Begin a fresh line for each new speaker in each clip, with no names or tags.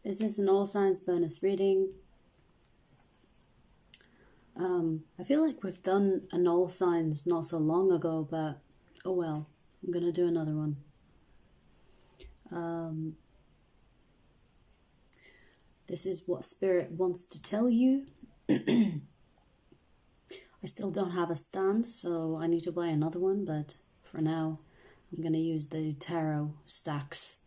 This is an all signs bonus reading. I feel like we've done an all signs not so long ago, but oh well, I'm gonna do another one. This is what Spirit wants to tell you. I still don't have a stand, so I need to buy another one, but for now I'm gonna use the tarot stacks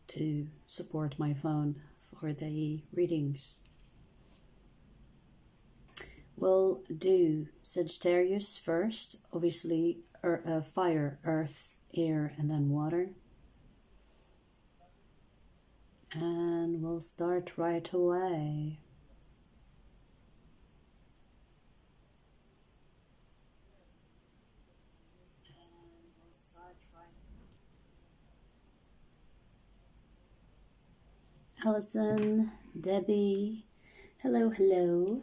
to support my phone for the readings. We'll do Sagittarius first, obviously fire, earth, air, and then water. And we'll start right away. Allison, Debbie, hello, hello.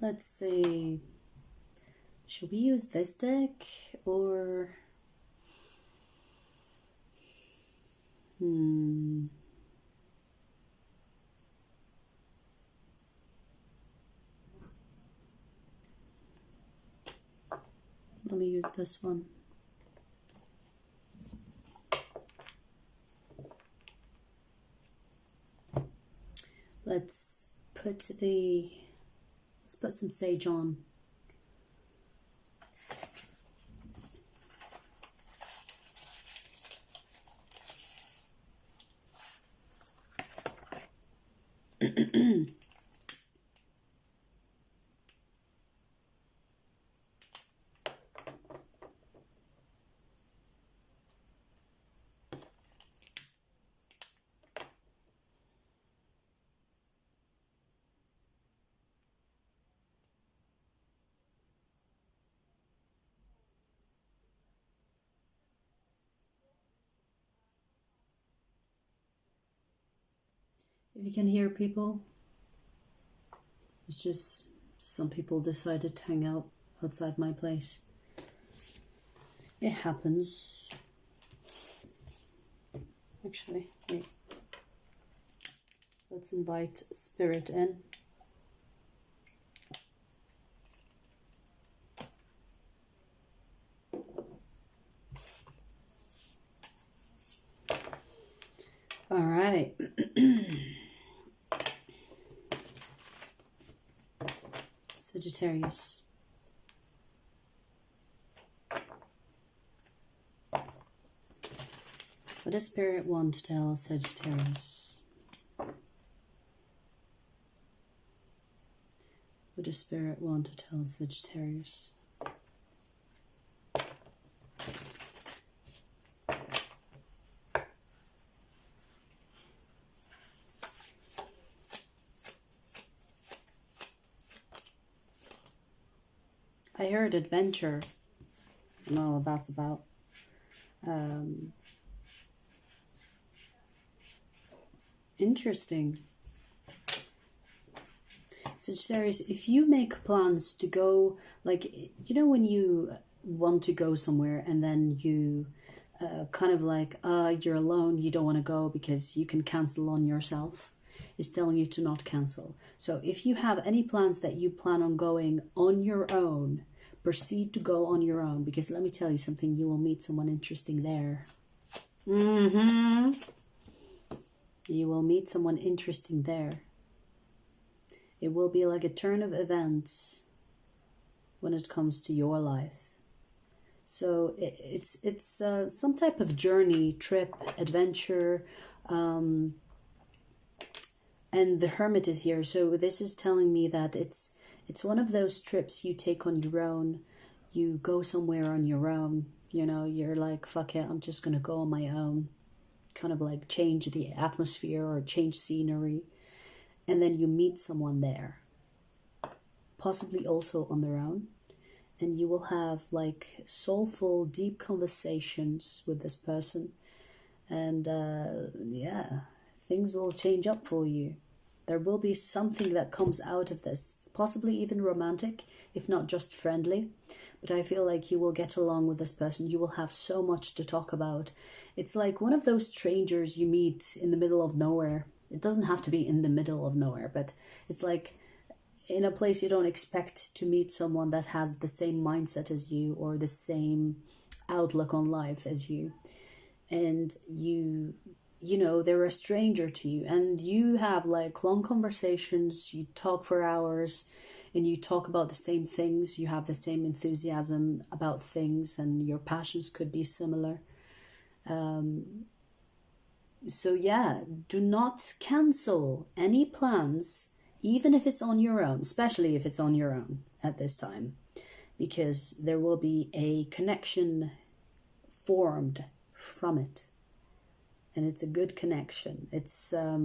Let's see. Should we use this deck or... Let me use this one. Let's put some sage on. If you can hear people, it's just some people decided to hang out outside my place. It happens. Actually, wait. Let's invite Spirit in. All right. Sagittarius. What does Spirit want to tell Sagittarius? What does Spirit want to tell Sagittarius? I heard adventure. I don't know what that's about. Interesting. Sagittarius, if you make plans to go, like, you know when you want to go somewhere and then you kind of like, you're alone, you don't want to go because you can cancel on yourself. It's telling you to not cancel. So if you have any plans that you plan on going on your own, proceed to go on your own, because let me tell you something, you will meet someone interesting there. You will meet someone interesting there. It will be like a turn of events when it comes to your life. So it's some type of journey, trip, adventure, and the Hermit is here. So this is telling me that it's one of those trips you take on your own. You go somewhere on your own. You know, you're like, fuck it, I'm just gonna go on my own. Kind of like change the atmosphere or change scenery. And then you meet someone there. Possibly also on their own. And you will have like soulful, deep conversations with this person. And yeah, things will change up for you. There will be something that comes out of this, possibly even romantic, if not just friendly. But I feel like you will get along with this person. You will have so much to talk about. It's like one of those strangers you meet in the middle of nowhere. It doesn't have to be in the middle of nowhere, but it's like in a place you don't expect to meet someone that has the same mindset as you or the same outlook on life as you. And you know, they're a stranger to you, and you have like long conversations, you talk for hours, and you talk about the same things, you have the same enthusiasm about things, and your passions could be similar. So yeah, do not cancel any plans, even if it's on your own, especially if it's on your own at this time, because there will be a connection formed from it. And it's a good connection. It's a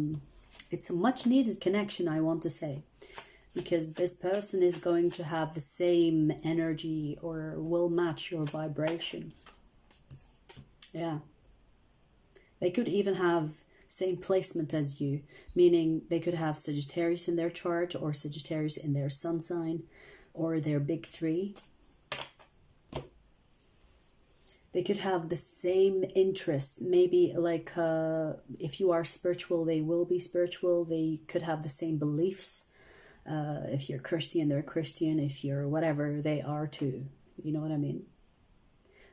much needed connection, I want to say, because this person is going to have the same energy or will match your vibration. Yeah. They could even have same placement as you, meaning they could have Sagittarius in their chart or Sagittarius in their sun sign or their big three. They could have the same interests. Maybe like if you are spiritual, they will be spiritual. They could have the same beliefs. If you're Christian, they're Christian. If you're whatever, they are too. You know what I mean?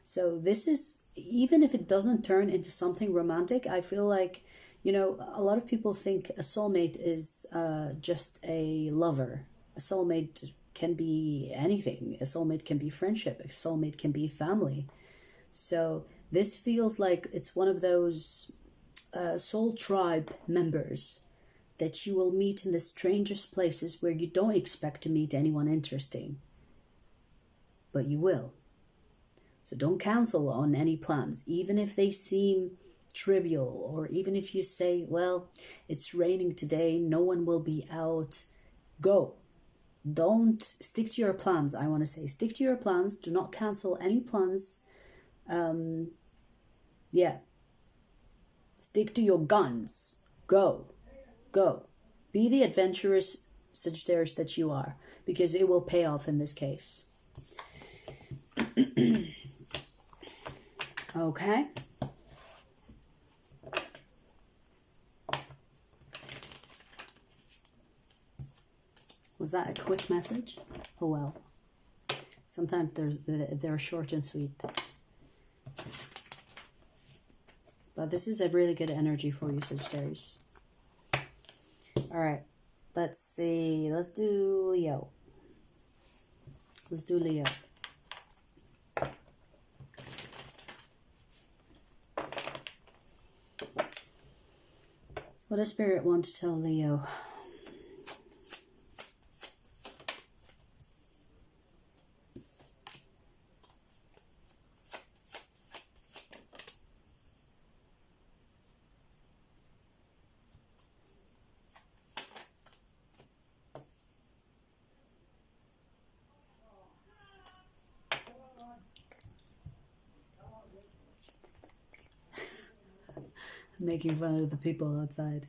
So this is, even if it doesn't turn into something romantic, I feel like, you know, a lot of people think a soulmate is just a lover. A soulmate can be anything. A soulmate can be friendship. A soulmate can be family. So this feels like it's one of those soul tribe members that you will meet in the strangest places where you don't expect to meet anyone interesting. But you will. So don't cancel on any plans, even if they seem trivial, or even if you say, well, it's raining today, no one will be out. Go. Don't stick to your plans, I want to say. Stick to your plans. Do not cancel any plans. Yeah. Stick to your guns. Go. Be the adventurous Sagittarius that you are, because it will pay off in this case. Okay. Was that a quick message? Oh well. Sometimes they're short and sweet. But this is a really good energy for you, Sagittarius. Alright. Let's see. Let's do Leo. What does Spirit want to tell Leo? Making fun of the people outside.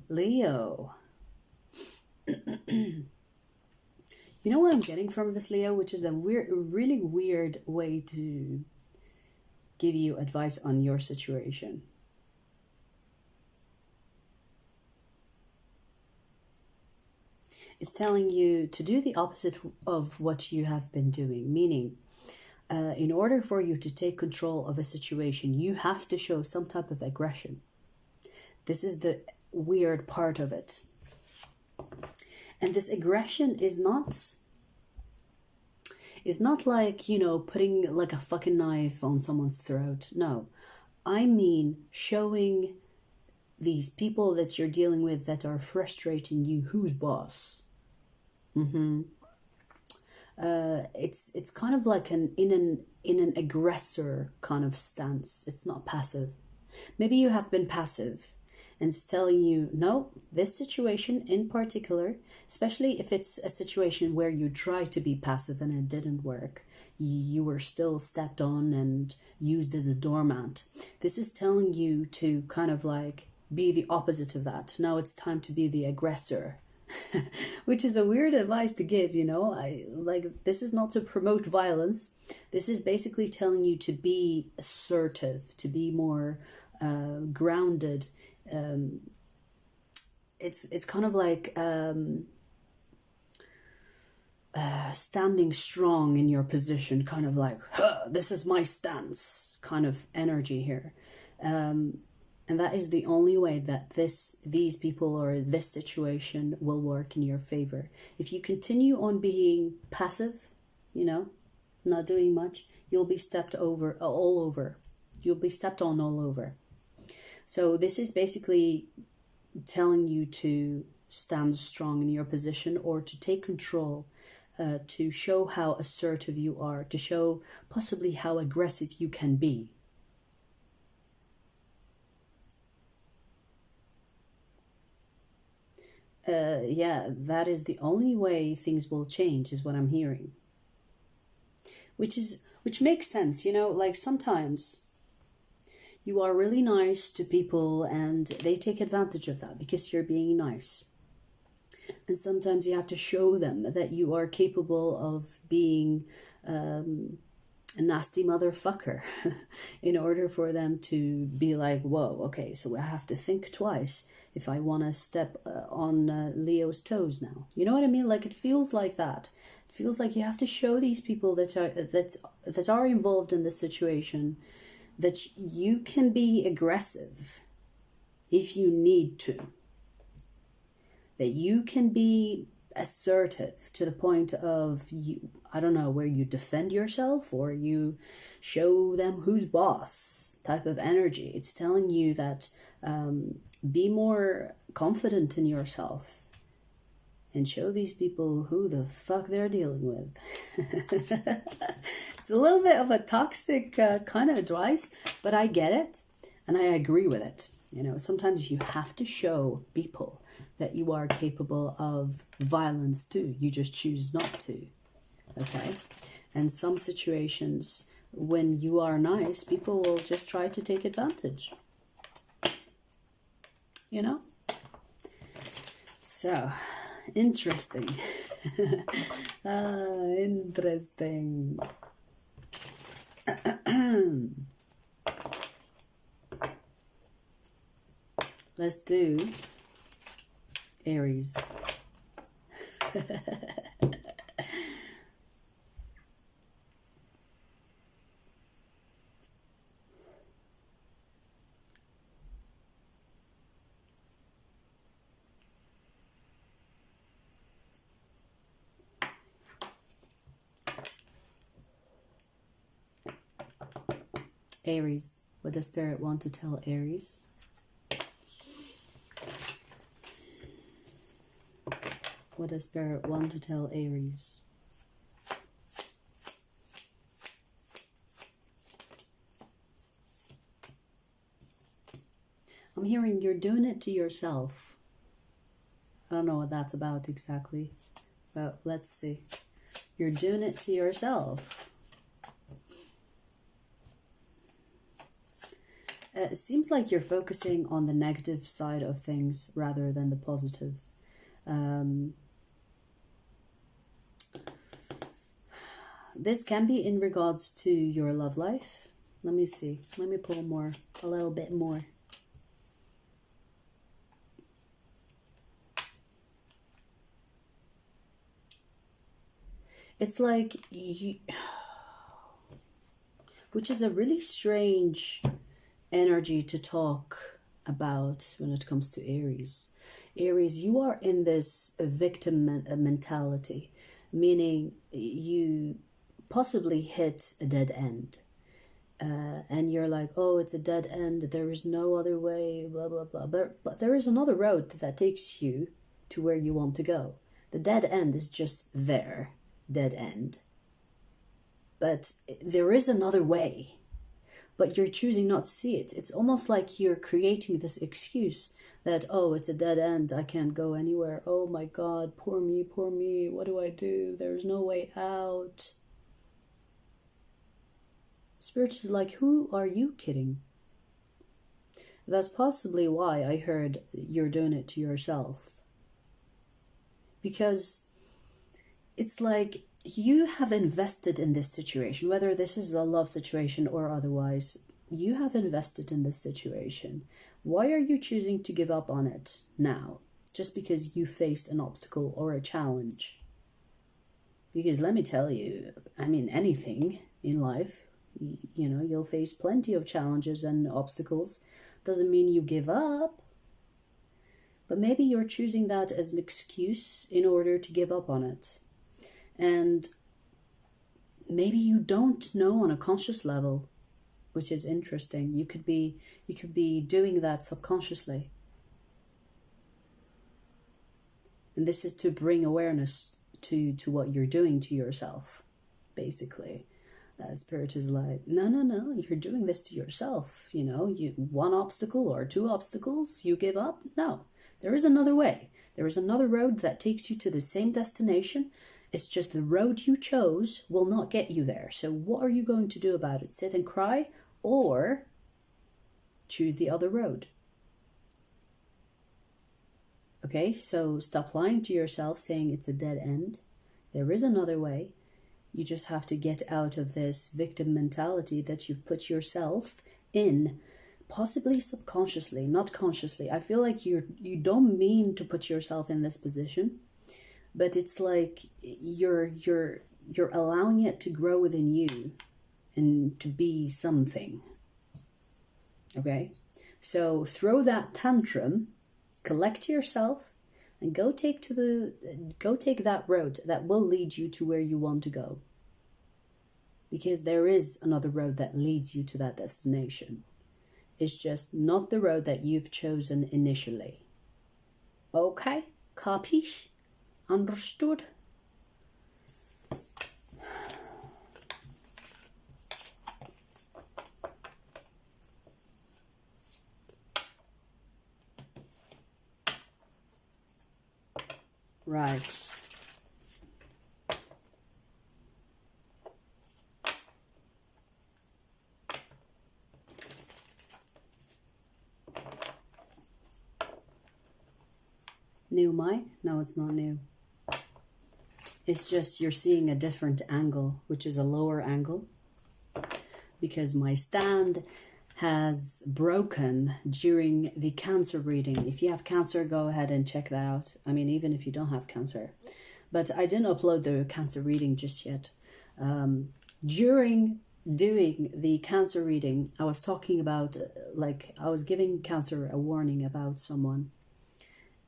Leo. You know what I'm getting from this, Leo, which is a really weird way to give you advice on your situation. It's telling you to do the opposite of what you have been doing, meaning in order for you to take control of a situation, you have to show some type of aggression. This is the weird part of it. And this aggression is not like, you know, putting like a fucking knife on someone's throat. No, I mean showing these people that you're dealing with that are frustrating you who's boss. It's kind of like in an aggressor kind of stance. It's not passive. Maybe you have been passive, and it's telling you, no, this situation in particular, especially if it's a situation where you try to be passive and it didn't work, you were still stepped on and used as a doormat. This is telling you to kind of like be the opposite of that. Now it's time to be the aggressor. Which is a weird advice to give, you know. This is not to promote violence. This is basically telling you to be assertive, to be more grounded. It's kind of like standing strong in your position, kind of like, this is my stance kind of energy here. And that is the only way that these people or this situation will work in your favor. If you continue on being passive, you know, not doing much, you'll be stepped over all over. You'll be stepped on all over. So this is basically telling you to stand strong in your position, or to take control, to show how assertive you are, to show possibly how aggressive you can be. Yeah, that is the only way things will change, is what I'm hearing. Which makes sense, you know, like sometimes you are really nice to people and they take advantage of that because you're being nice. And sometimes you have to show them that you are capable of being a nasty motherfucker in order for them to be like, whoa, okay, so I have to think twice if I want to step on Leo's toes now. You know what I mean? Like, it feels like that. It feels like you have to show these people that are involved in this situation that you can be aggressive if you need to. That you can be assertive to the point of, you, I don't know, where you defend yourself or you show them who's boss type of energy. It's telling you that be more confident in yourself and show these people who the fuck they're dealing with. It's a little bit of a toxic kind of advice, but I get it and I agree with it. You know, sometimes you have to show people that you are capable of violence too. You just choose not to. Okay? And some situations, when you are nice, people will just try to take advantage. You know? So, interesting. Interesting. Let's do Aries. Aries. What does Spirit want to tell Aries? What does Spirit want to tell Aries? I'm hearing you're doing it to yourself. I don't know what that's about exactly, but let's see. You're doing it to yourself. It seems like you're focusing on the negative side of things rather than the positive. This can be in regards to your love life. Let me see. Let me pull more, a little bit more. It's like you, which is a really strange energy to talk about when it comes to Aries. Aries, you are in this victim mentality, meaning you possibly hit a dead end. And you're like, oh, it's a dead end, there is no other way, blah, blah, blah. But there is another road that takes you to where you want to go. The dead end is just there, dead end. But there is another way. But you're choosing not to see it. It's almost like you're creating this excuse that, oh, it's a dead end, I can't go anywhere. Oh my God, poor me, what do I do? There's no way out. Spirit is like, who are you kidding? That's possibly why I heard you're doing it to yourself. Because it's like you have invested in this situation, whether this is a love situation or otherwise, you have invested in this situation. Why are you choosing to give up on it now? Just because you faced an obstacle or a challenge? Because let me tell you, I mean, anything in life, you know, you'll face plenty of challenges and obstacles. Doesn't mean you give up. But maybe you're choosing that as an excuse in order to give up on it. And maybe you don't know on a conscious level, which is interesting. You could be doing that subconsciously. And this is to bring awareness to what you're doing to yourself, basically. Spirit is like, no, you're doing this to yourself. You know, one obstacle or two obstacles, you give up? No, there is another way. There is another road that takes you to the same destination. It's just the road you chose will not get you there. So what are you going to do about it? Sit and cry or choose the other road? Okay, so stop lying to yourself saying it's a dead end. There is another way. You just have to get out of this victim mentality that you've put yourself in, possibly subconsciously, not consciously. I feel like you don't mean to put yourself in this position, but it's like you're allowing it to grow within you and to be something. Okay? So throw that tantrum, collect yourself, and go take that road that will lead you to where you want to go. Because there is another road that leads you to that destination. It's just not the road that you've chosen initially. Okay? Capish? Understood? Right. New mine? No, it's not new. It's just you're seeing a different angle, which is a lower angle. Because my stand has broken during the Cancer reading. If you have Cancer, go ahead and check that out. I mean, even if you don't have Cancer. But I didn't upload the Cancer reading just yet. During doing the Cancer reading, I was talking about, I was giving Cancer a warning about someone.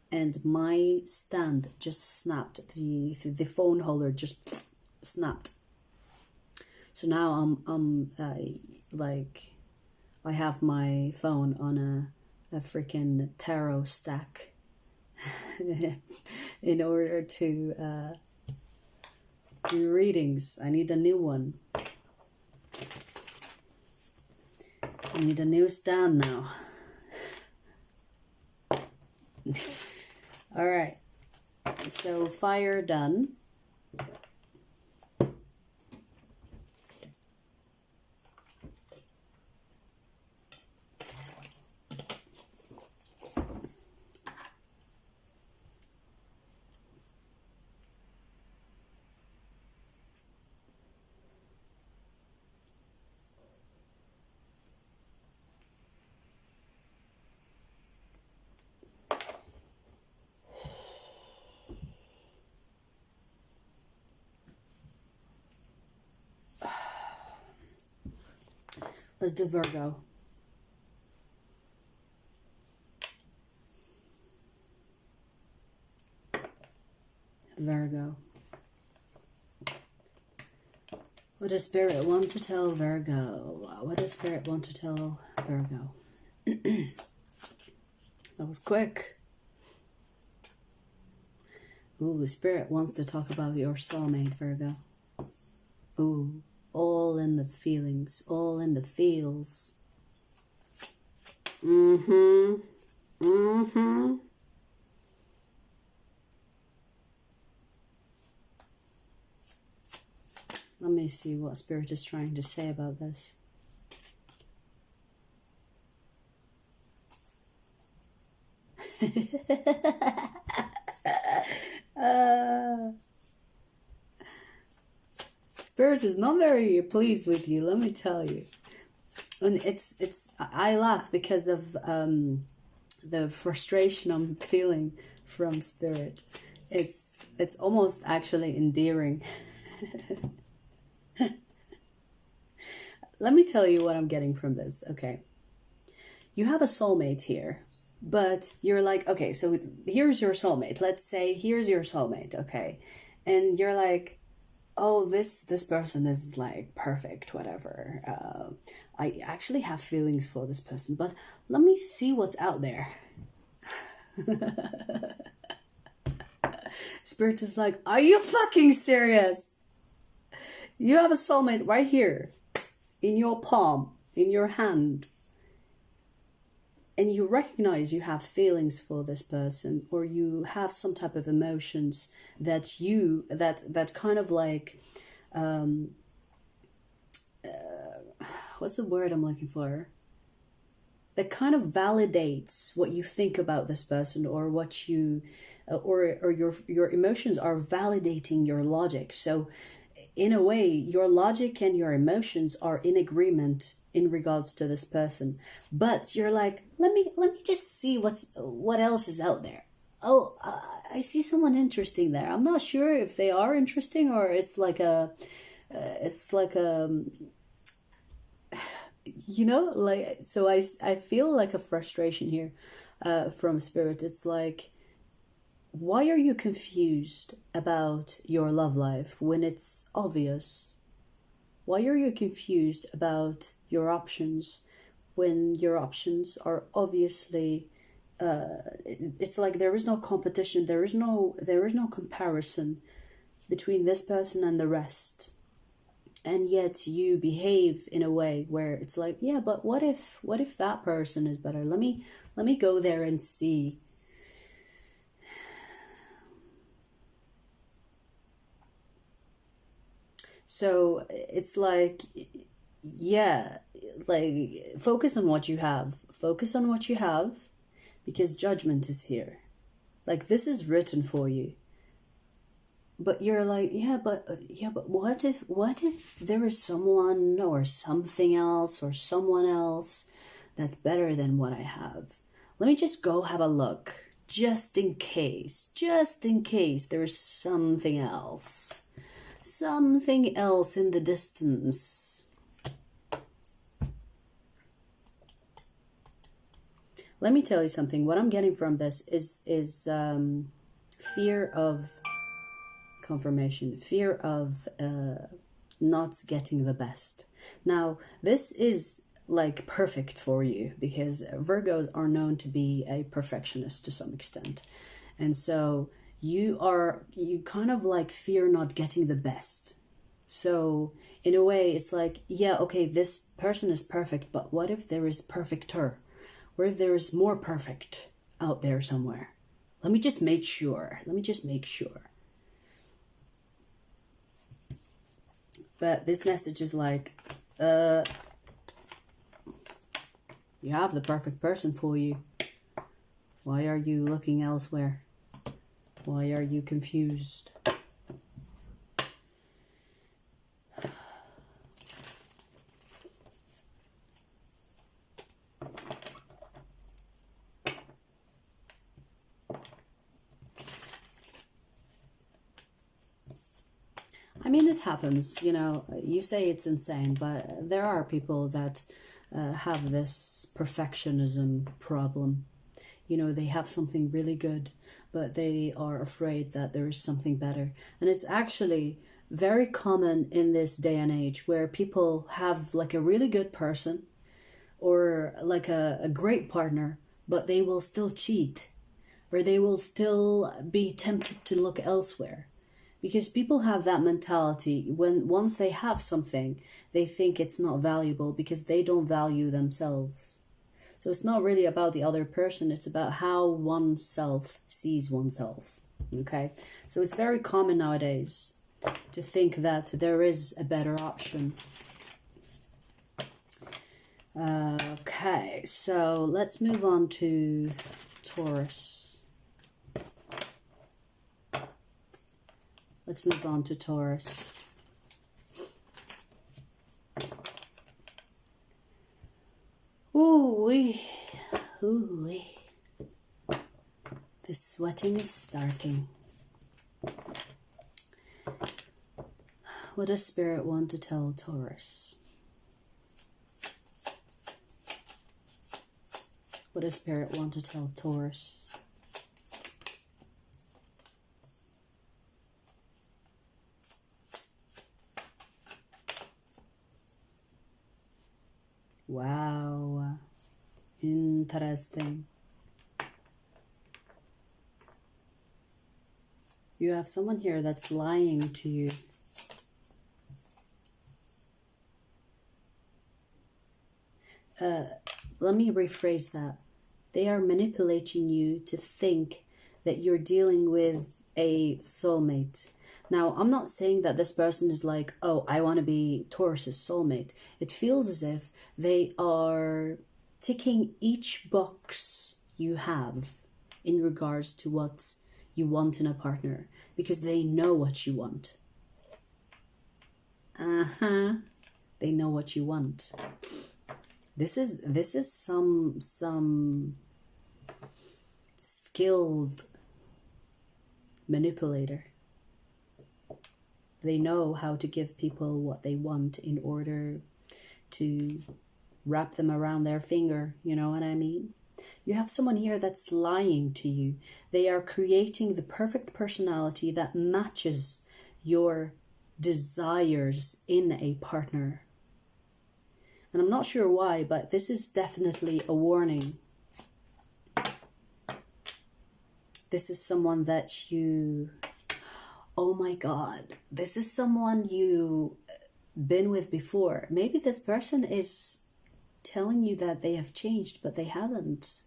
And my stand just snapped. The phone holder just snapped. So now I have my phone on a freaking tarot stack in order to do readings. I need a new one. I need a new stand now. All right. So fire done. Let's do Virgo. Virgo. What does Spirit want to tell Virgo? What does Spirit want to tell Virgo? That was quick. Ooh, Spirit wants to talk about your soulmate, Virgo. Ooh. All in the feelings, all in the feels. Let me see what Spirit is trying to say about this. Spirit is not very pleased with you, let me tell you. And I laugh because of the frustration I'm feeling from Spirit. It's almost actually endearing. Let me tell you what I'm getting from this, okay? You have a soulmate here, but you're like, okay, so here's your soulmate. Let's say here's your soulmate, okay? And you're like, oh, this person is like perfect, whatever. I actually have feelings for this person, but let me see what's out there. Spirit is like, are you fucking serious? You have a soulmate right here, in your palm, in your hand. And you recognize you have feelings for this person, or you have some type of emotions that kind of like, what's the word I'm looking for? That kind of validates what you think about this person, or what you, or your emotions are validating your logic. So in a way, your logic and your emotions are in agreement in regards to this person, but you're like, let me just see what else is out there. Oh, I see someone interesting there. I'm not sure if they are interesting, or it's like a you know, like, so I feel like a frustration here from Spirit. It's like, why are you confused about your love life when it's obvious? Why are you confused about your options when your options are obviously, it's like there is no competition, there is no comparison between this person and the rest. And yet you behave in a way where it's like, yeah, but what if that person is better? Let me go there and see. So it's like, yeah, like, focus on what you have. Focus on what you have, because judgment is here. Like, this is written for you. But you're like, yeah, but what if there is someone or something else or someone else that's better than what I have? Let me just go have a look, just in case there's something else in the distance. Let me tell you something. What I'm getting from this is fear of confirmation, fear of not getting the best. Now, this is like perfect for you, because Virgos are known to be a perfectionist to some extent. And so you kind of like fear not getting the best. So in a way, it's like, yeah, okay, this person is perfect, but what if there is perfecter? What if there is more perfect out there somewhere? Let me just make sure. But this message is like, you have the perfect person for you. Why are you looking elsewhere? Why are you confused? I mean, it happens, you know, you say it's insane, but there are people that have this perfectionism problem. You know, they have something really good, but they are afraid that there is something better. And it's actually very common in this day and age, where people have like a really good person or like a great partner, but they will still cheat, or they will still be tempted to look elsewhere. Because people have that mentality, when once they have something, they think it's not valuable because they don't value themselves. So it's not really about the other person, it's about how oneself sees oneself. Okay? So it's very common nowadays to think that there is a better option. Okay, so let's move on to Taurus. Let's move on to Taurus. Ooh-wee. Ooh-wee. The sweating is starting. What does Spirit want to tell Taurus? What does Spirit want to tell Taurus? Wow. Interesting. You have someone here that's lying to you. Let me rephrase that. They are manipulating you to think that you're dealing with a soulmate. Now, I'm not saying that this person is like, oh, I want to be Taurus's soulmate. It feels as if they are ticking each box you have in regards to what you want in a partner, because they know what you want. They know what you want. This is some skilled manipulator. They know how to give people what they want in order to wrap them around their finger. You know what I mean? You have someone here that's lying to you. They are creating the perfect personality that matches your desires in a partner. And I'm not sure why, but this is definitely a warning. This is someone that you... Oh my God. This is someone you've been with before. Maybe this person is telling you that they have changed, but they haven't,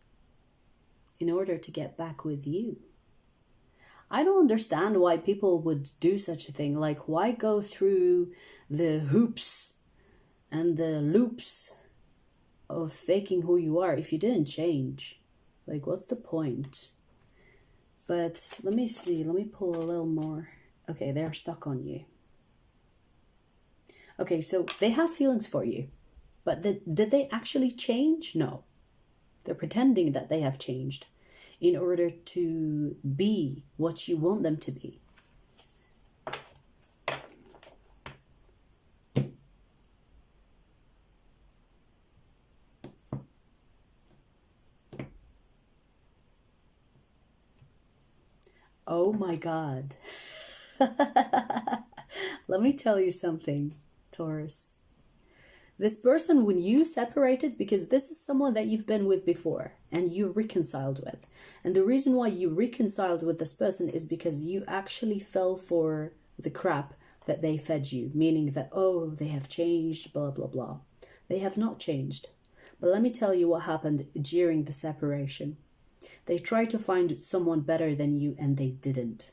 in order to get back with you. I don't understand why people would do such a thing. Like, why go through the hoops and the loops of faking who you are if you didn't change? Like, what's the point? But let me see. Let me pull a little more. Okay, they're stuck on you. Okay, so they have feelings for you. But did they actually change? No. They're pretending that they have changed in order to be what you want them to be. Oh my God. Let me tell you something, Taurus. This person, when you separated, because this is someone that you've been with before and you reconciled with. And the reason why you reconciled with this person is because you actually fell for the crap that they fed you. Meaning that, oh, they have changed, blah, blah, blah. They have not changed. But let me tell you what happened during the separation. They tried to find someone better than you and they didn't.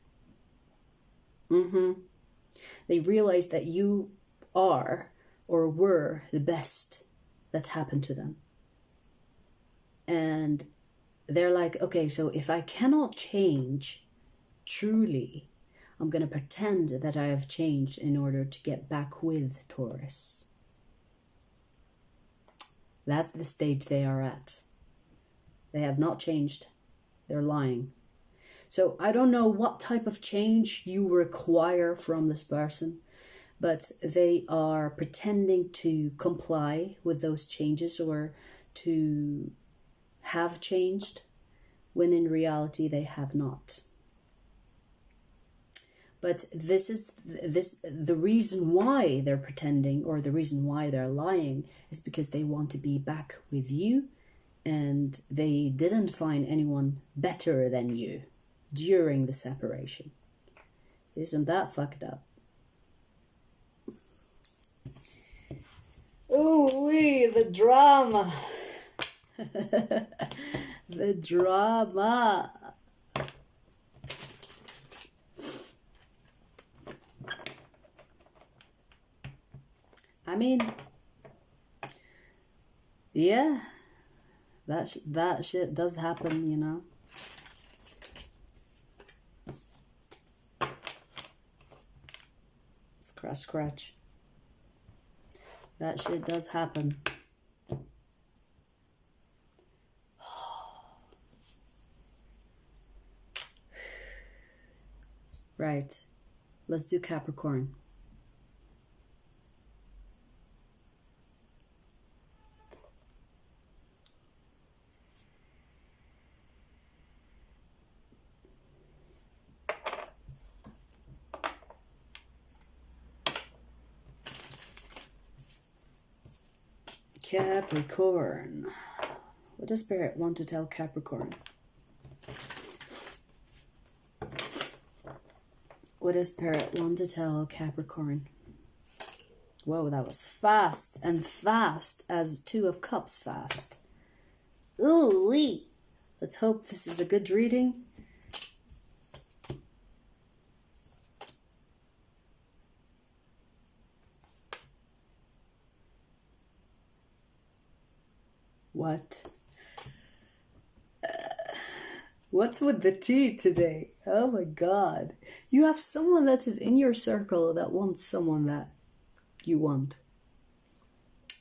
They realized that you are or were the best that happened to them. And they're like, okay, so if I cannot change truly, I'm going to pretend that I have changed in order to get back with Taurus. That's the stage they are at. They have not changed. They're lying. So I don't know what type of change you require from this person, but they are pretending to comply with those changes or to have changed, when in reality they have not. But the reason why they're pretending, or the reason why they're lying, is because they want to be back with you, and they didn't find anyone better than you during the separation. Isn't that fucked up? Ooh-wee, the drama. The drama. I mean, yeah, that shit does happen, you know. scratch. That shit does happen. Right. Let's do Capricorn. Capricorn. What does Spirit want to tell Capricorn? What does Spirit want to tell Capricorn? Whoa, that was fast. And fast as Two of Cups fast. Ooh-wee. Let's hope this is a good reading. What? What's with the tea today? Oh my God. You have someone that is in your circle that wants someone that you want.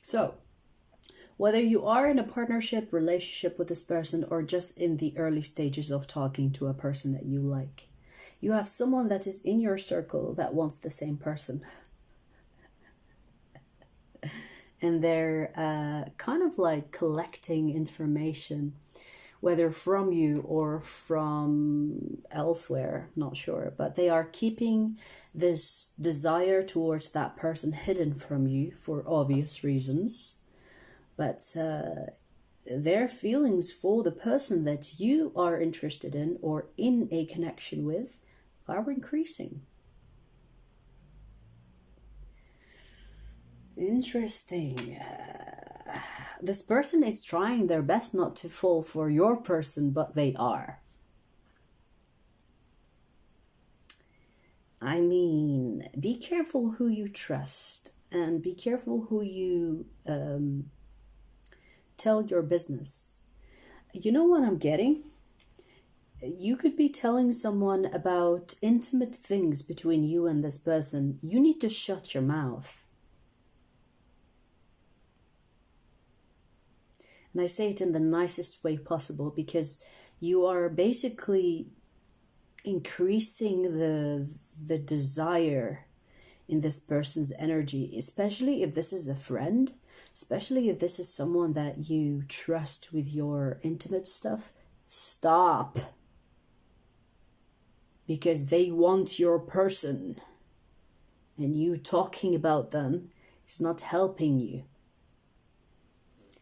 So, whether you are in a partnership, relationship with this person, or just in the early stages of talking to a person that you like, you have someone that is in your circle that wants the same person. And they're kind of like collecting information, whether from you or from elsewhere, not sure. But they are keeping this desire towards that person hidden from you for obvious reasons. But their feelings for the person that you are interested in or in a connection with are increasing. Interesting. This person is trying their best not to fall for your person, but they are. I mean, be careful who you trust and be careful who you tell your business. You know what I'm getting? You could be telling someone about intimate things between you and this person. You need to shut your mouth. And I say it in the nicest way possible because you are basically increasing the desire in this person's energy, especially if this is a friend, especially if this is someone that you trust with your intimate stuff. Stop. Because they want your person. And you talking about them is not helping you.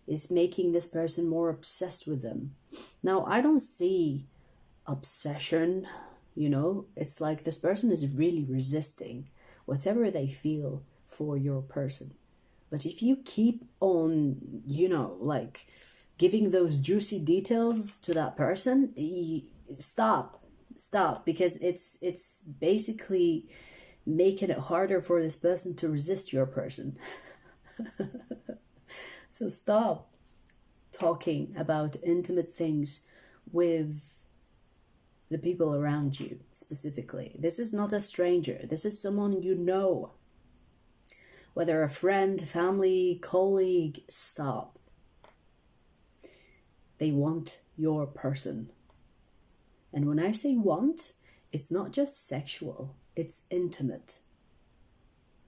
Is making this person more obsessed with them. Now, I don't see obsession, you know. It's like this person is really resisting whatever they feel for your person. But if you keep on, you know, like giving those juicy details to that person, stop, because it's basically making it harder for this person to resist your person. So stop talking about intimate things with the people around you specifically. This is not a stranger. This is someone you know. Whether a friend, family, colleague, stop. They want your person. And when I say want, it's not just sexual, it's intimate.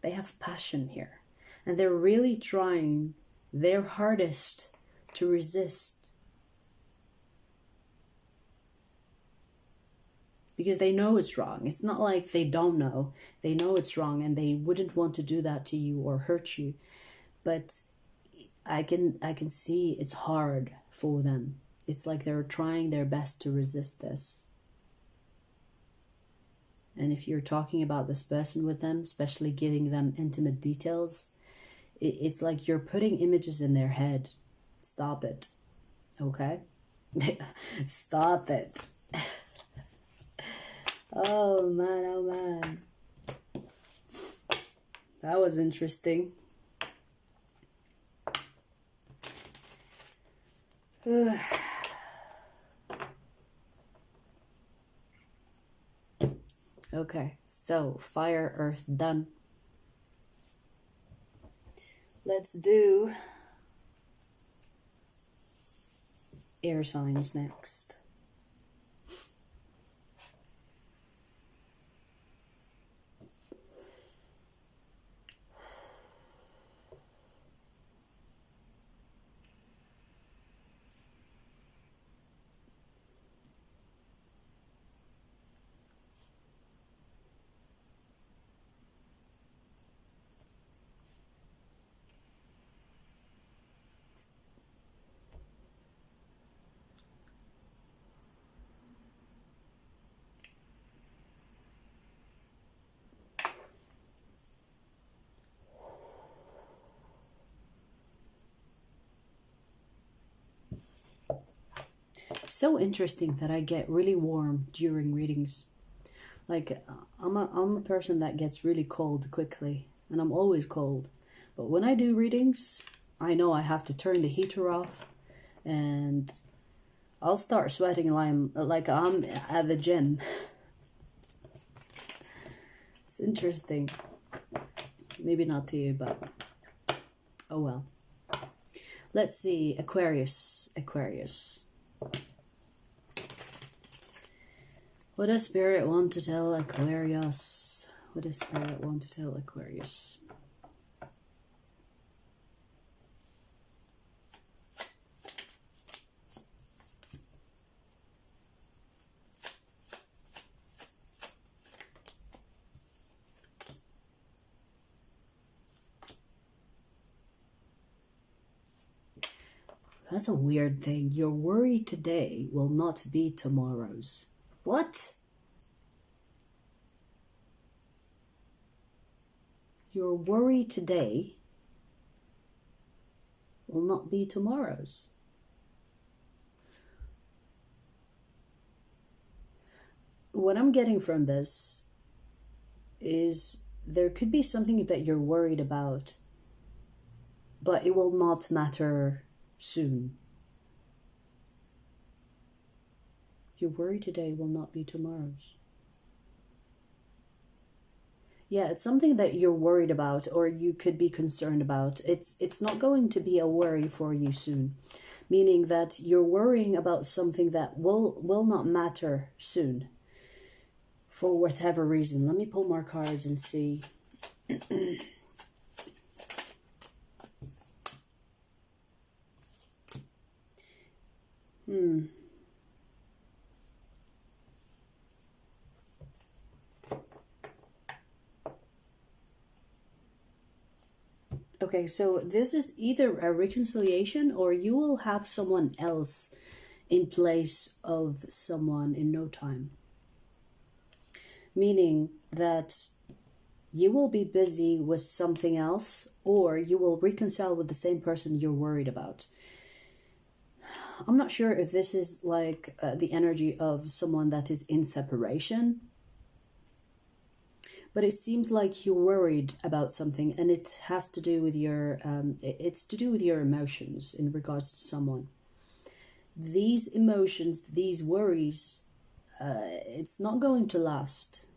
They have passion here. And they're really trying their hardest to resist. Because they know it's wrong. It's not like they don't know. They know it's wrong and they wouldn't want to do that to you or hurt you. But I can see it's hard for them. It's like they're trying their best to resist this. And if you're talking about this person with them, especially giving them intimate details, it's like you're putting images in their head. Stop it. Okay? Stop it. Oh man, oh man. That was interesting. Okay, so fire, earth, done. Let's do air signs next. So interesting that I get really warm during readings. Like, I'm a person that gets really cold quickly, and I'm always cold. But when I do readings, I know I have to turn the heater off, and I'll start sweating like I'm at the gym. It's interesting. Maybe not to you, but oh well. Let's see, Aquarius. What does Spirit want to tell Aquarius? What does Spirit want to tell Aquarius? That's a weird thing. Your worry today will not be tomorrow's. What? Your worry today will not be tomorrow's. What I'm getting from this is there could be something that you're worried about, but it will not matter soon. Your worry today will not be tomorrow's. Yeah, it's something that you're worried about or you could be concerned about. It's not going to be a worry for you soon. Meaning that you're worrying about something that will not matter soon. For whatever reason. Let me pull more cards and see. Okay, so this is either a reconciliation or you will have someone else in place of someone in no time. Meaning that you will be busy with something else or you will reconcile with the same person you're worried about. I'm not sure if this is like the energy of someone that is in separation. But it seems like you're worried about something and it has to do with your, it's to do with your emotions in regards to someone. These emotions, these worries, it's not going to last.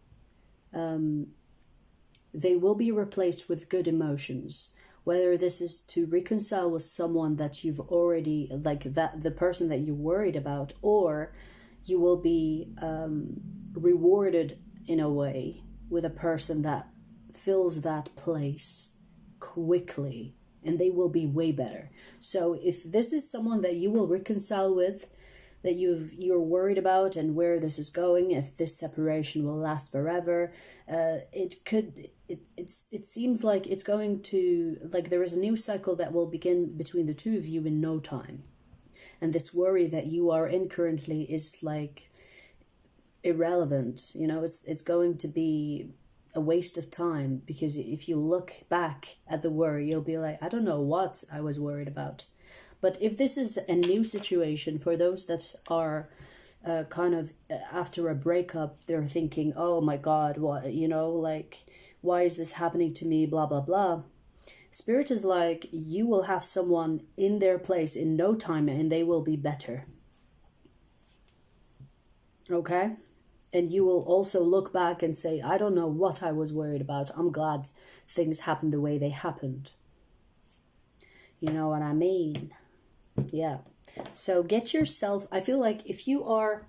They will be replaced with good emotions. Whether this is to reconcile with someone that you've already, like that the person that you're worried about, or you will be rewarded in a way with a person that fills that place quickly, and they will be way better. So if this is someone that you will reconcile with, that you're worried about and where this is going, if this separation will last forever, it seems like it's going to, like there is a new cycle that will begin between the two of you in no time. And this worry that you are in currently is like irrelevant, you know, it's going to be a waste of time, because if you look back at the worry, you'll be like, I don't know what I was worried about. But if this is a new situation for those that are kind of after a breakup, they're thinking, oh my God, what, you know, like, why is this happening to me, blah, blah, blah. Spirit is like, you will have someone in their place in no time and they will be better. Okay? And you will also look back and say, I don't know what I was worried about. I'm glad things happened the way they happened. You know what I mean? Yeah. So get yourself, I feel like if you are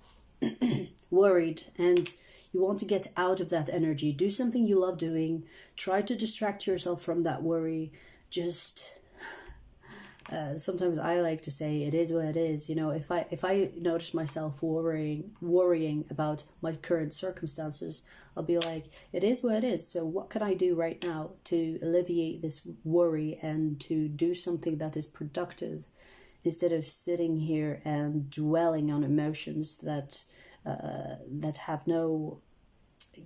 worried and you want to get out of that energy, do something you love doing. Try to distract yourself from that worry. Just sometimes I like to say it is what it is. You know, if I notice myself worrying about my current circumstances, I'll be like, it is what it is. So what can I do right now to alleviate this worry and to do something that is productive, instead of sitting here and dwelling on emotions that have no,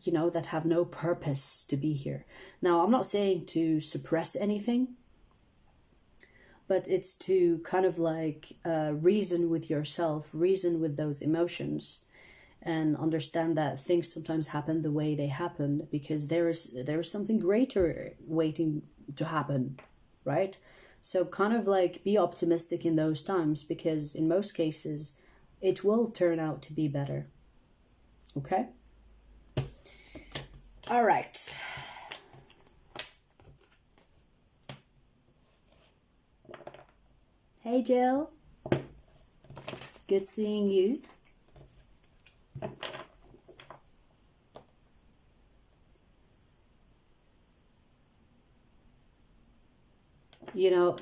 you know, that have no purpose to be here. Now, I'm not saying to suppress anything, but it's to kind of like reason with yourself, reason with those emotions, and understand that things sometimes happen the way they happen because there is something greater waiting to happen, right? So kind of like be optimistic in those times, because in most cases it will turn out to be better. Okay? All right. Hey, Jill. Good seeing you. You know,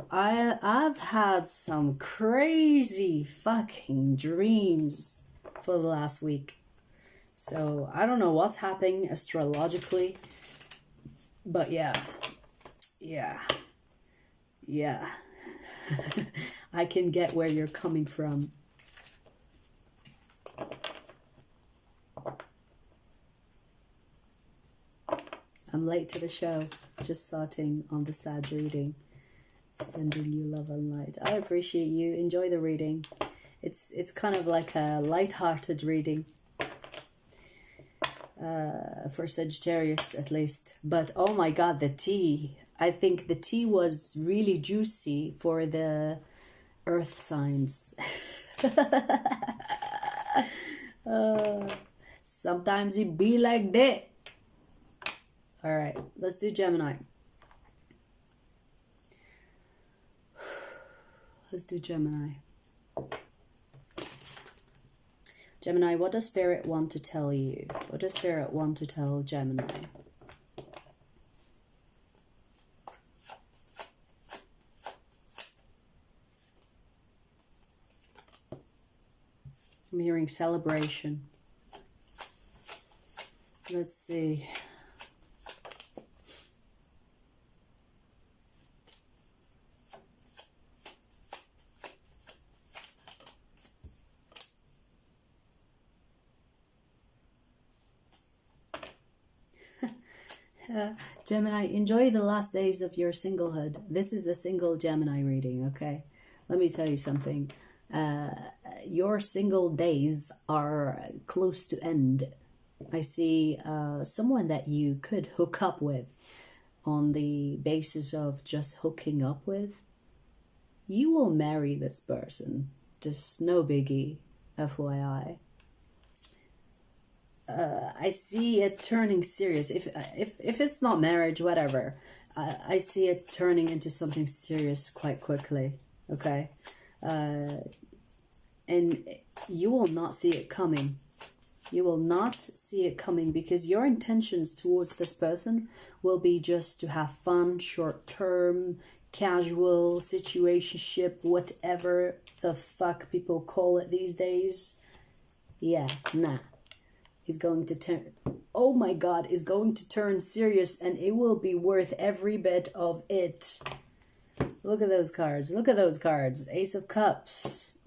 I've had some crazy fucking dreams for the last week. So I don't know what's happening astrologically, but yeah. I can get where you're coming from. I'm late to the show, just starting on the Sag reading. Sending you love and light. I appreciate you. Enjoy the reading. It's kind of like a light-hearted reading. For Sagittarius at least. But oh my god, the tea. I think the tea was really juicy for the earth signs. Sometimes it be like that. All right, let's do Gemini. Let's do Gemini. Gemini, what does Spirit want to tell you? What does Spirit want to tell Gemini? I'm hearing celebration. Let's see. Gemini, enjoy the last days of your singlehood. This is a single Gemini reading, okay? Let me tell you something. Your single days are close to end. I see someone that you could hook up with on the basis of just hooking up with. You will marry this person. Just no biggie, FYI. I see it turning serious. If it's not marriage, whatever, I see it turning into something serious quite quickly. Okay, and you will not see it coming. You will not see it coming because your intentions towards this person will be just to have fun, short-term, casual, situationship, whatever the fuck people call it these days. Yeah, nah. Is going to turn, oh my god, is going to turn serious, and it will be worth every bit of it. Look at those cards. Look at those cards. Ace of Cups.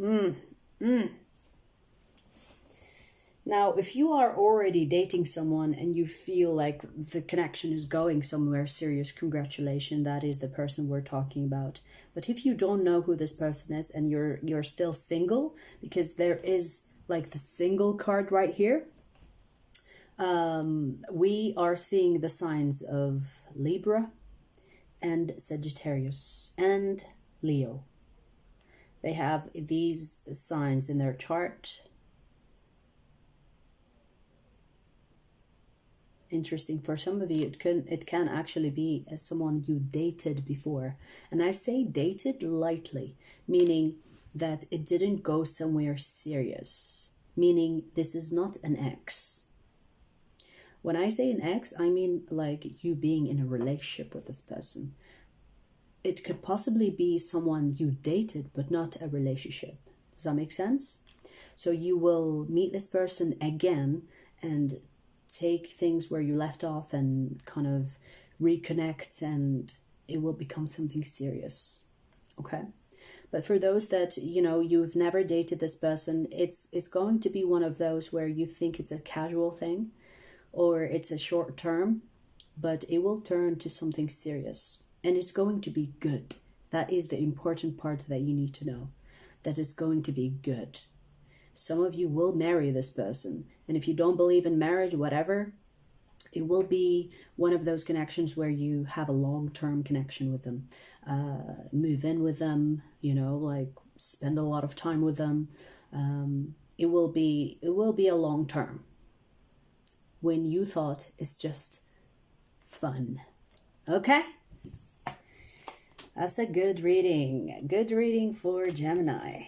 Now, if you are already dating someone and you feel like the connection is going somewhere serious, congratulations, that is the person we're talking about. But if you don't know who this person is and you're still single, because there is like the single card right here, we are seeing the signs of Libra and Sagittarius and Leo. They have these signs in their chart. interesting. For some of you, it can actually be as someone you dated before. And I say dated lightly, meaning that it didn't go somewhere serious, meaning this is not an ex. When I say an ex, I mean like you being in a relationship with this person. It could possibly be someone you dated, but not a relationship. Does that make sense? So you will meet this person again and take things where you left off and kind of reconnect, and it will become something serious. Okay? But for those that, you know, you've never dated this person, it's going to be one of those where you think it's a casual thing or it's a short term, but it will turn to something serious. And it's going to be good. That is the important part that you need to know. That it's going to be good. Some of you will marry this person. And if you don't believe in marriage, whatever, it will be one of those connections where you have a long-term connection with them. Move in with them, you know, like spend a lot of time with them. It will be a long term. When you thought it's just fun. Okay? That's a good reading. Good reading for Gemini.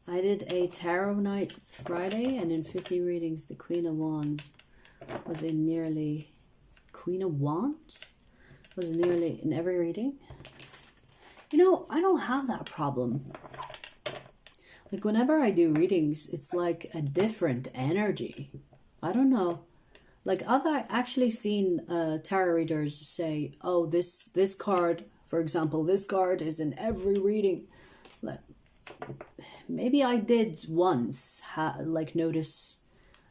I did a tarot night Friday, and in 50 readings, the Queen of Wands was in nearly... Queen of Wands was nearly in every reading. You know, I don't have that problem. Like, whenever I do readings, it's like a different energy. I don't know. Like, I've actually seen tarot readers say, oh, this card, for example, this card is in every reading. Like, maybe I did once, like, notice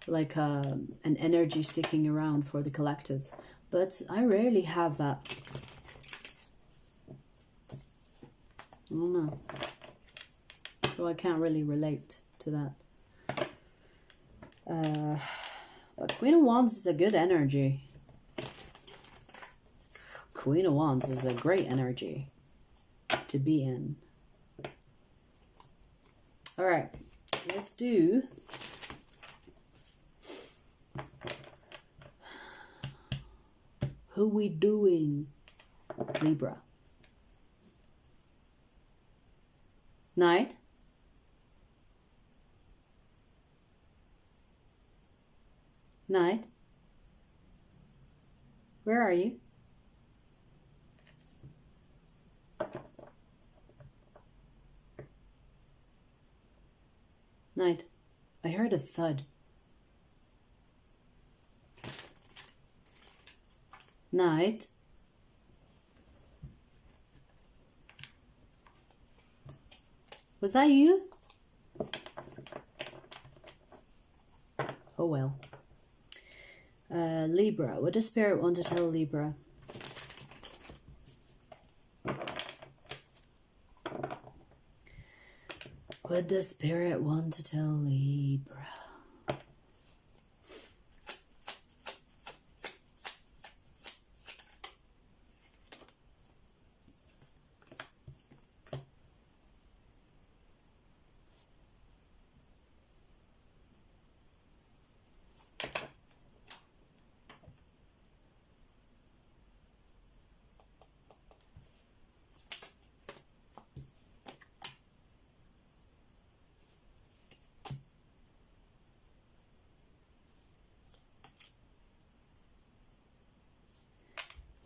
like an energy sticking around for the collective. But I rarely have that. I don't know. So I can't really relate to that. But Queen of Wands is a good energy. Queen of Wands is a great energy to be in. Alright, let's do... Who we doing? Libra. Night. Night. Where are you? Night. I heard a thud. Night. Was that you? Oh well. Libra. What does Spirit want to tell Libra? What does Spirit want to tell Libra?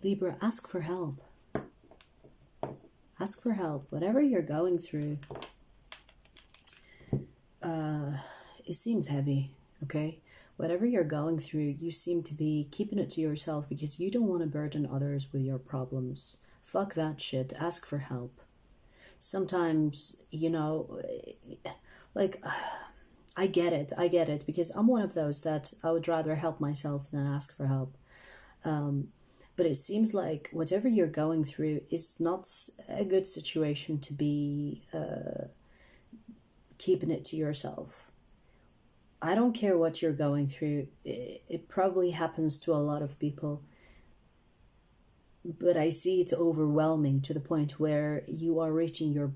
Libra, ask for help. Ask for help. Whatever you're going through, it seems heavy, okay? Whatever you're going through, you seem to be keeping it to yourself because you don't want to burden others with your problems. Fuck that shit. Ask for help. Sometimes, you know, like, I get it, because I'm one of those that I would rather help myself than ask for help. But it seems like whatever you're going through is not a good situation to be keeping it to yourself. I don't care what you're going through. It probably happens to a lot of people. But I see it's overwhelming to the point where you are reaching your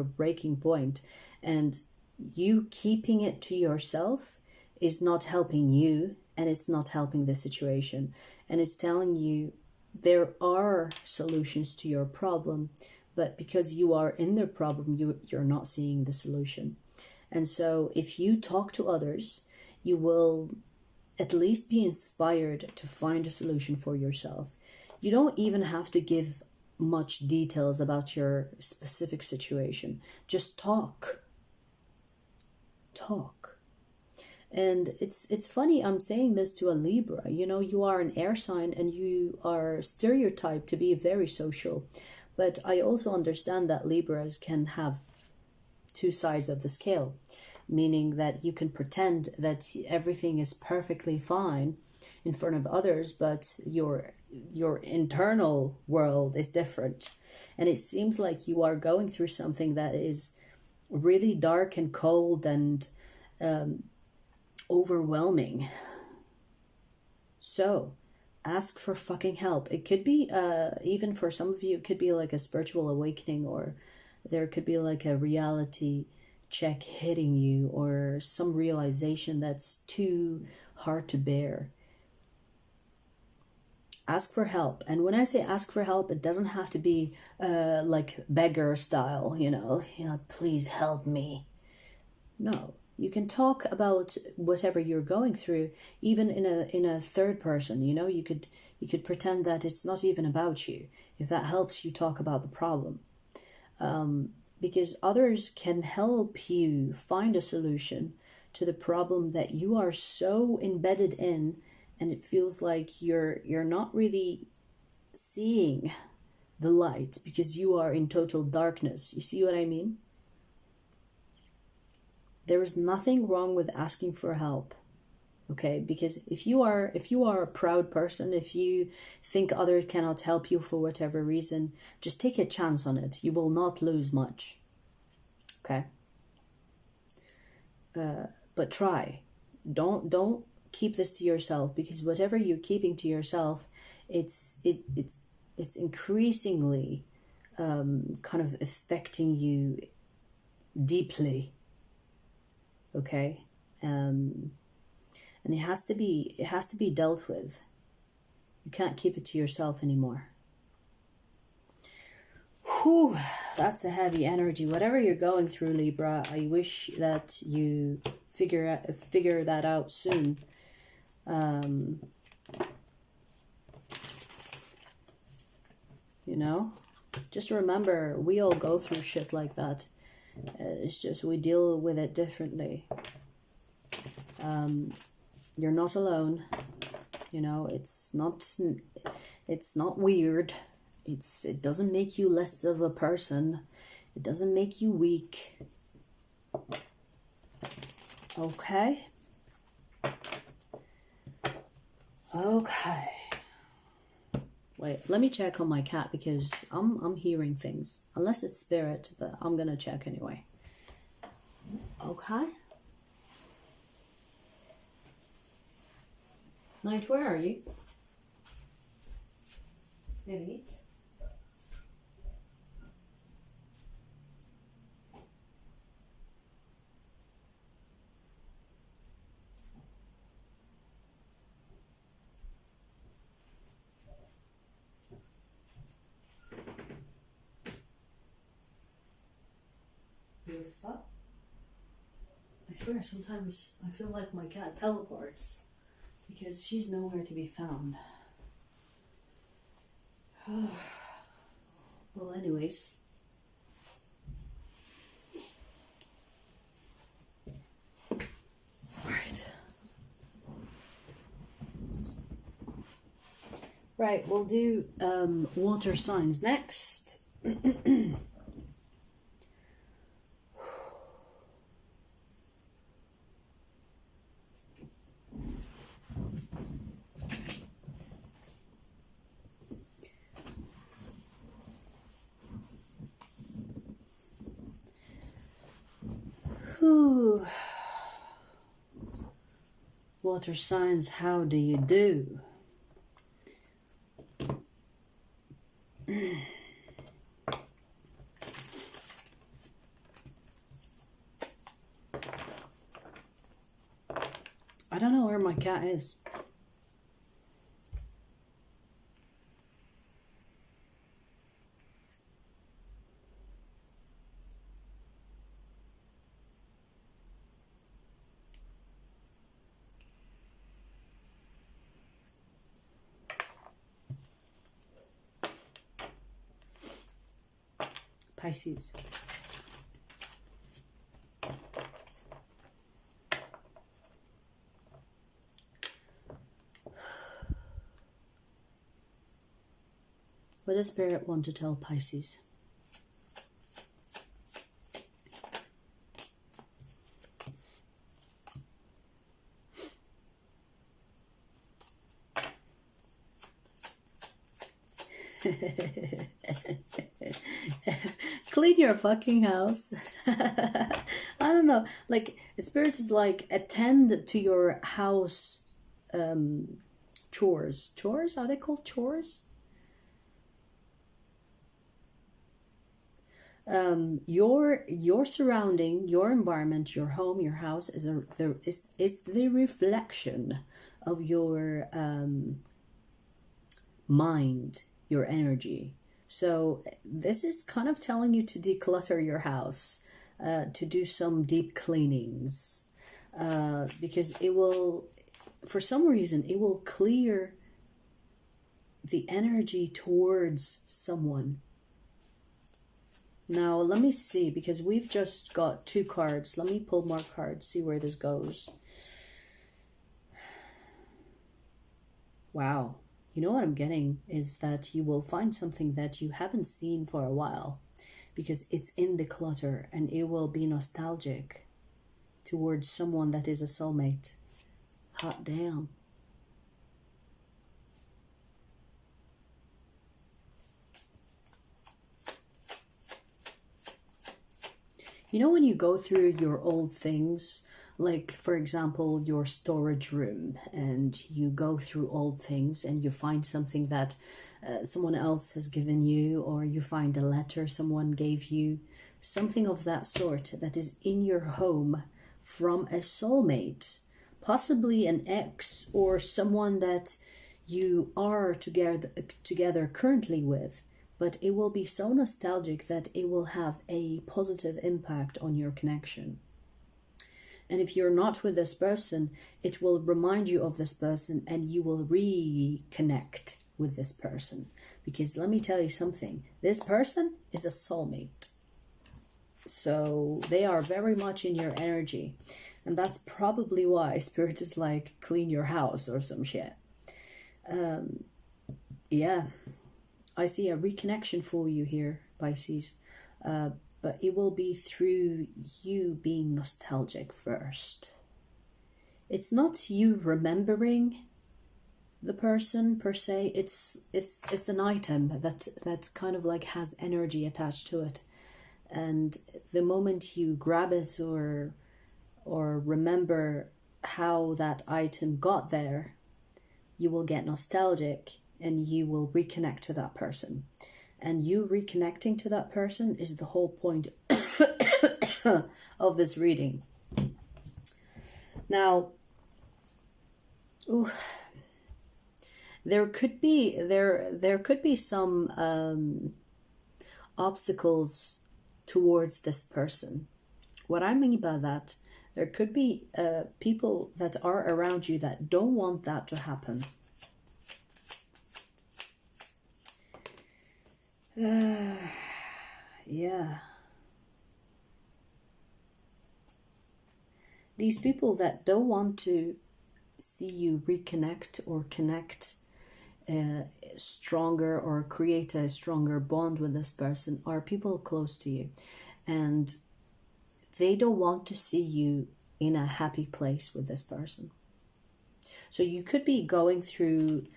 breaking point, and you keeping it to yourself is not helping you, and it's not helping the situation. And it's telling you there are solutions to your problem, but because you are in the problem, you're not seeing the solution. And so if you talk to others, you will at least be inspired to find a solution for yourself. You don't even have to give much details about your specific situation. Just talk. Talk. And it's funny, I'm saying this to a Libra. You know, you are an air sign and you are stereotyped to be very social. But I also understand that Libras can have two sides of the scale, meaning that you can pretend that everything is perfectly fine in front of others, but your internal world is different. And it seems like you are going through something that is really dark and cold and overwhelming. So ask for fucking help. It could be even for some of you, it could be like a spiritual awakening, or there could be like a reality check hitting you, or some realization that's too hard to bear. Ask for help. And when I say ask for help, it doesn't have to be like beggar style, you know, please help me. No, you can talk about whatever you're going through, even in a third person. You know, you could pretend that it's not even about you. If that helps you talk about the problem, because others can help you find a solution to the problem that you are so embedded in. And it feels like you're not really seeing the light because you are in total darkness. You see what I mean? There is nothing wrong with asking for help, okay? Because if you are a proud person, if you think others cannot help you for whatever reason, just take a chance on it. You will not lose much, okay? But try. Don't keep this to yourself, because whatever you're keeping to yourself, it's increasingly kind of affecting you deeply, okay? And it has to be dealt with. You can't keep it to yourself anymore. Whew, that's a heavy energy. Whatever you're going through, Libra, I wish that you figure that out soon. You know, just remember, we all go through shit like that. It's just we deal with it differently. You're not alone. You know, it's not weird. It doesn't make you less of a person. It doesn't make you weak. Okay? Okay. Wait, let me check on my cat, because I'm hearing things. Unless it's spirit, but I'm gonna check anyway. Okay. Night, where are you? Maybe. I swear, sometimes I feel like my cat teleports because she's nowhere to be found. Well, anyways. Right, we'll do water signs next. Whew. Water signs, how do you do? I don't know where my cat is. Pisces. What does Spirit want to tell Pisces? Clean your fucking house. I don't know. Like, Spirit is like, attend to your house chores. Chores? Are they called chores? Your surrounding, your environment, your home, your house is the reflection of your mind, your energy. So this is kind of telling you to declutter your house, to do some deep cleanings, because it will, for some reason, it will clear the energy towards someone. Now, let me see, because we've just got 2 cards. Let me pull more cards, see where this goes. Wow. You know what I'm getting is that you will find something that you haven't seen for a while, because it's in the clutter, and it will be nostalgic towards someone that is a soulmate. Hot damn. You know, when you go through your old things, like, for example, your storage room, and you go through old things and you find something that someone else has given you, or you find a letter someone gave you, something of that sort that is in your home from a soulmate, possibly an ex, or someone that you are together currently with. But it will be so nostalgic that it will have a positive impact on your connection. And if you're not with this person, it will remind you of this person, and you will reconnect with this person. Because let me tell you something, this person is a soulmate. So they are very much in your energy. And that's probably why Spirit is like, clean your house or some shit. Yeah. I see a reconnection for you here, Pisces, but it will be through you being nostalgic first. It's not you remembering the person per se. It's an item that kind of like has energy attached to it, and the moment you grab it or remember how that item got there, you will get nostalgic. And you will reconnect to that person. And you reconnecting to that person is the whole point of this reading. Now, there could be some obstacles towards this person. What I mean by that, there could be people that are around you that don't want that to happen. Yeah. These people that don't want to see you reconnect or connect stronger or create a stronger bond with this person are people close to you, and they don't want to see you in a happy place with this person. So you could be going through.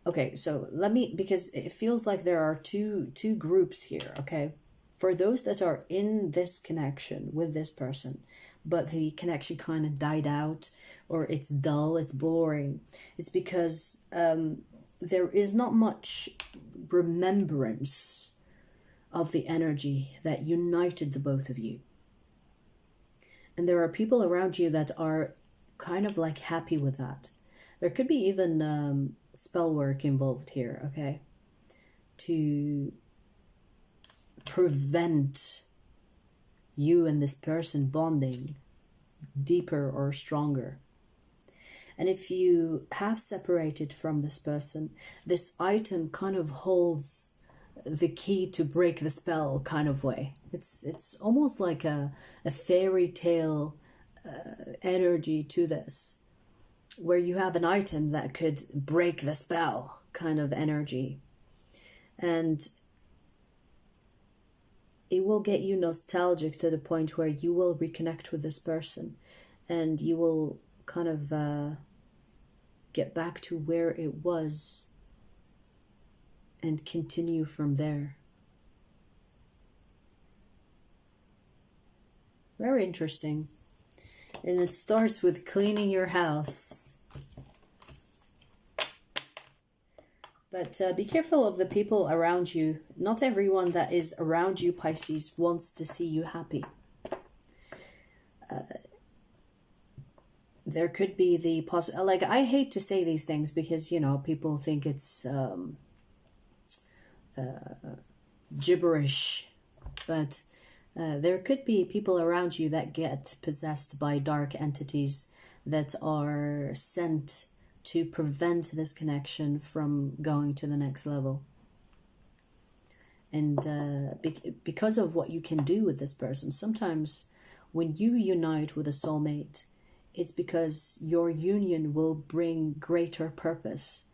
Okay, so because it feels like there are two groups here, okay? For those that are in this connection with this person, but the connection kind of died out, or it's dull, it's boring. It's because there is not much remembrance of the energy that united the both of you. And there are people around you that are kind of like happy with that. There could be even spell work involved here, okay? To prevent you and this person bonding deeper or stronger. And if you have separated from this person, this item kind of holds the key to break the spell kind of way. It's almost like a fairy tale energy to this, where you have an item that could break the spell kind of energy. And it will get you nostalgic to the point where you will reconnect with this person and you will kind of get back to where it was and continue from there. Very interesting. And it starts with cleaning your house. But be careful of the people around you. Not everyone that is around you, Pisces, wants to see you happy. There could be the like, I hate to say these things because, you know, people think it's gibberish, but there could be people around you that get possessed by dark entities that are sent to prevent this connection from going to the next level. And because of what you can do with this person, sometimes when you unite with a soulmate, it's because your union will bring greater purpose.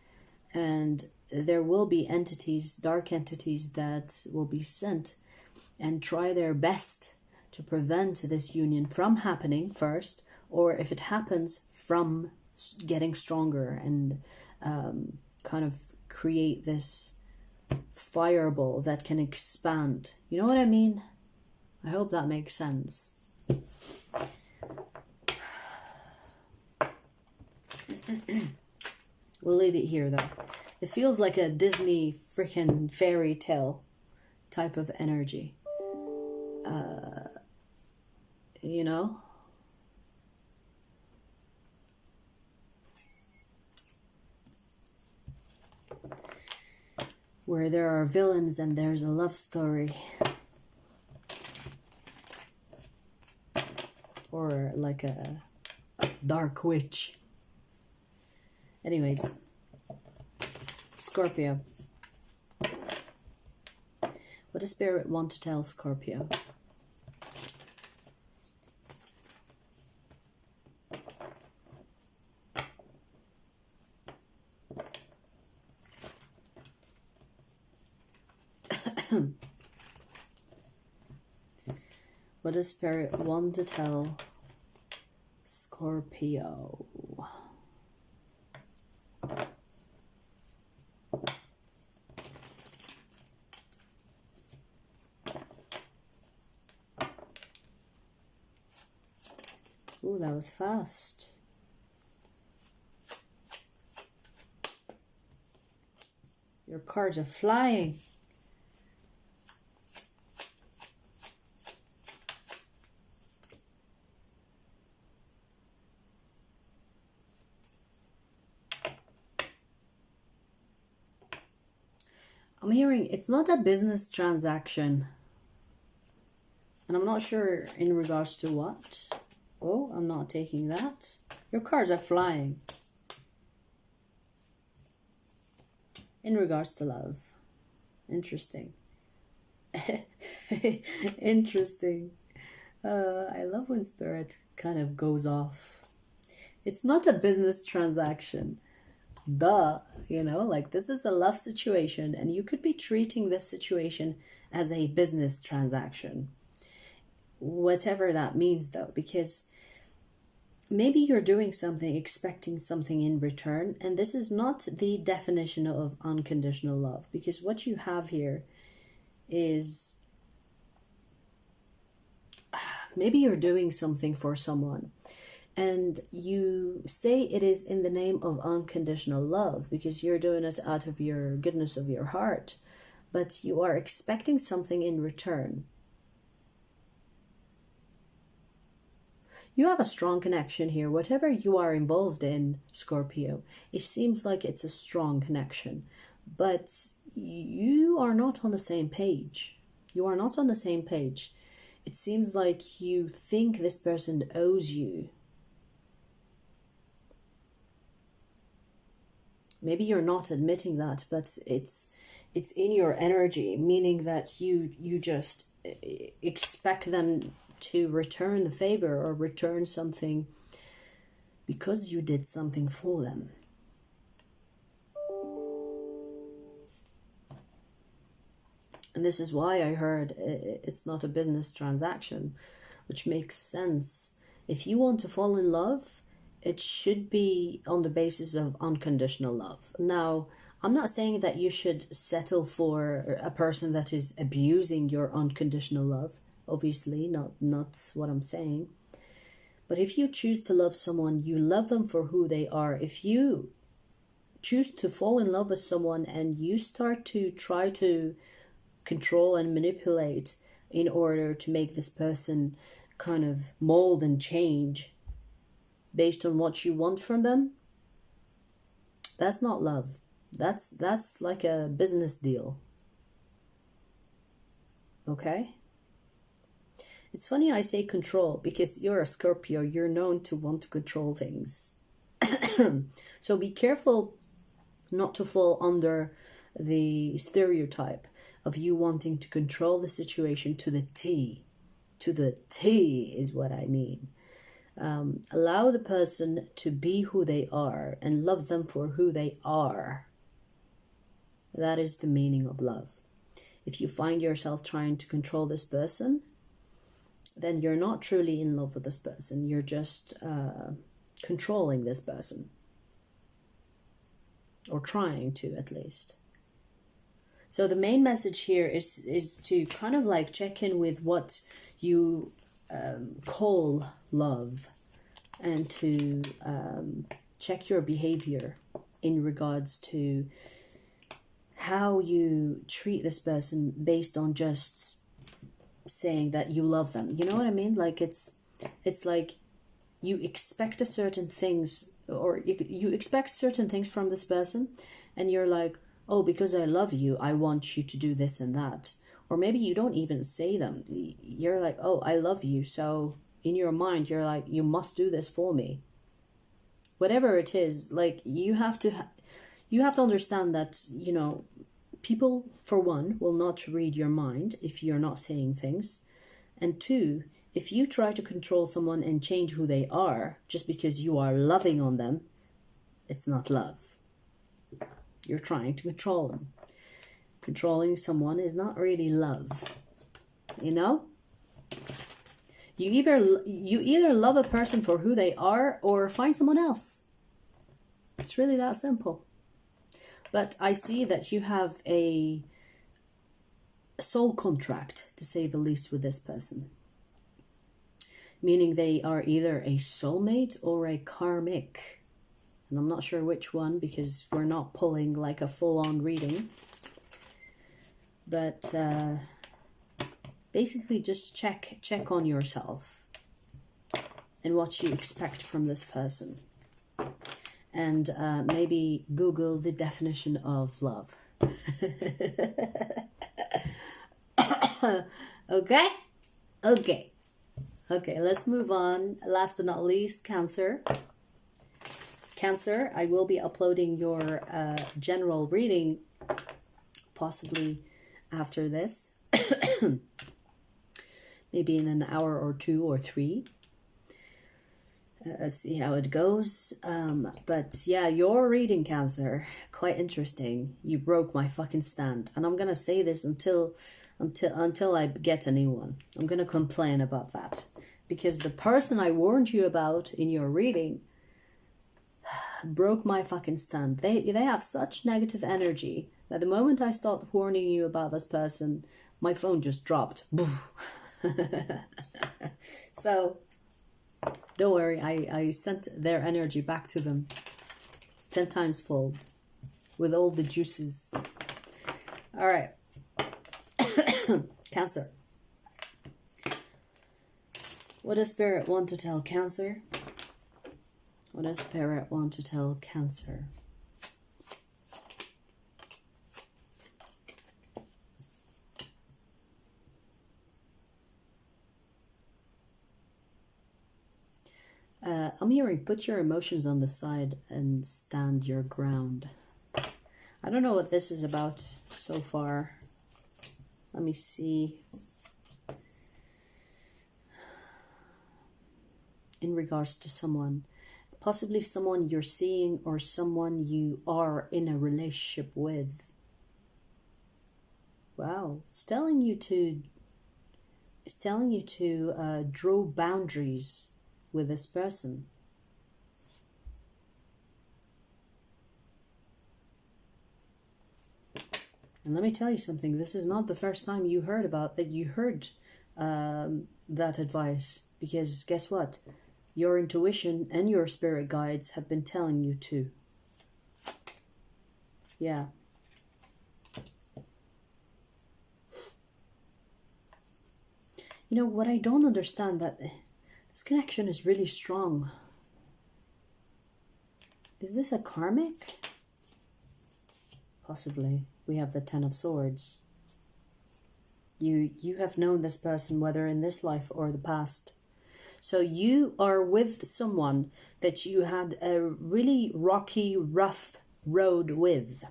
And there will be entities, dark entities, that will be sent and try their best to prevent this union from happening first, or if it happens, from getting stronger and kind of create this fireball that can expand. You know what I mean? I hope that makes sense. We'll leave it here though. It feels like a Disney freaking fairy tale type of energy. You know? Where there are villains and there's a love story. Or like a dark witch. Anyways, Scorpio. What does Spirit want to tell Scorpio? What does Spirit want to tell Scorpio? Ooh, that was fast. Your cards are flying. I'm hearing it's not a business transaction. And I'm not sure in regards to what. Oh, I'm not taking that. Your cards are flying. In regards to love. Interesting. Interesting. I love when Spirit kind of goes off. It's not a business transaction. Duh, you know, like this is a love situation and you could be treating this situation as a business transaction. Whatever that means though, because maybe you're doing something, expecting something in return, and this is not the definition of unconditional love, because what you have here is maybe you're doing something for someone and you say it is in the name of unconditional love because you're doing it out of your goodness of your heart, but you are expecting something in return. You have a strong connection here. Whatever you are involved in, Scorpio, it seems like it's a strong connection, but you are not on the same page. You are not on the same page. It seems like you think this person owes you. Maybe you're not admitting that, but it's in your energy, meaning that you just expect them to return the favor or return something because you did something for them. And this is why I heard it's not a business transaction, which makes sense. If you want to fall in love, it should be on the basis of unconditional love. Now, I'm not saying that you should settle for a person that is abusing your unconditional love. Obviously, not what I'm saying. But if you choose to love someone, you love them for who they are. If you choose to fall in love with someone and you start to try to control and manipulate in order to make this person kind of mold and change based on what you want from them, that's not love. That's like a business deal. Okay? It's funny I say control because you're a Scorpio. You're known to want to control things. So be careful not to fall under the stereotype of you wanting to control the situation to the T. To the T is what I mean. Allow the person to be who they are and love them for who they are. That is the meaning of love. If you find yourself trying to control this person, then you're not truly in love with this person. You're just controlling this person. Or trying to, at least. So the main message here is to kind of like check in with what you call love, and to check your behavior in regards to how you treat this person based on just saying that you love them. You know what I mean? Like it's like you expect a certain things, or you expect certain things from this person, and you're like, oh, because I love you, I want you to do this and that. Or maybe you don't even say them. You're like, oh, I love you, so in your mind you're like, you must do this for me. Whatever it is, like you have to understand that, you know, people, for one, will not read your mind if you're not saying things. And two, if you try to control someone and change who they are just because you are loving on them, it's not love. You're trying to control them. Controlling someone is not really love. You know? You either love a person for who they are or find someone else. It's really that simple. But I see that you have a soul contract, to say the least, with this person. Meaning they are either a soulmate or a karmic. And I'm not sure which one because we're not pulling like a full-on reading. But basically just check on yourself and what you expect from this person. And maybe Google the definition of love. Okay? Okay, let's move on. Last but not least, Cancer. Cancer, I will be uploading your general reading possibly after this. Maybe in an hour or 2 or 3. Let's see how it goes. But yeah, your reading, Cancer, quite interesting. You broke my fucking stand, and I'm gonna say this until I get a new one. I'm gonna complain about that because the person I warned you about in your reading broke my fucking stand. They have such negative energy that the moment I stopped warning you about this person, my phone just dropped. So don't worry, I sent their energy back to them 10 times fold with all the juices. All right. Cancer. What does Spirit want to tell Cancer? What does Spirit want to tell Cancer? I'm hearing put your emotions on the side and stand your ground. I don't know what this is about so far. Let me see. In regards to someone, possibly someone you're seeing or someone you are in a relationship with. Wow, it's telling you to draw boundaries with this person. And let me tell you something, this is not the first time you heard that advice, because guess what? Your intuition and your spirit guides have been telling you to. Yeah. You know, what I don't understand, that this connection is really strong. Is this a karmic? Possibly. We have the Ten of Swords. You have known this person, whether in this life or the past. So you are with someone that you had a really rocky, rough road with.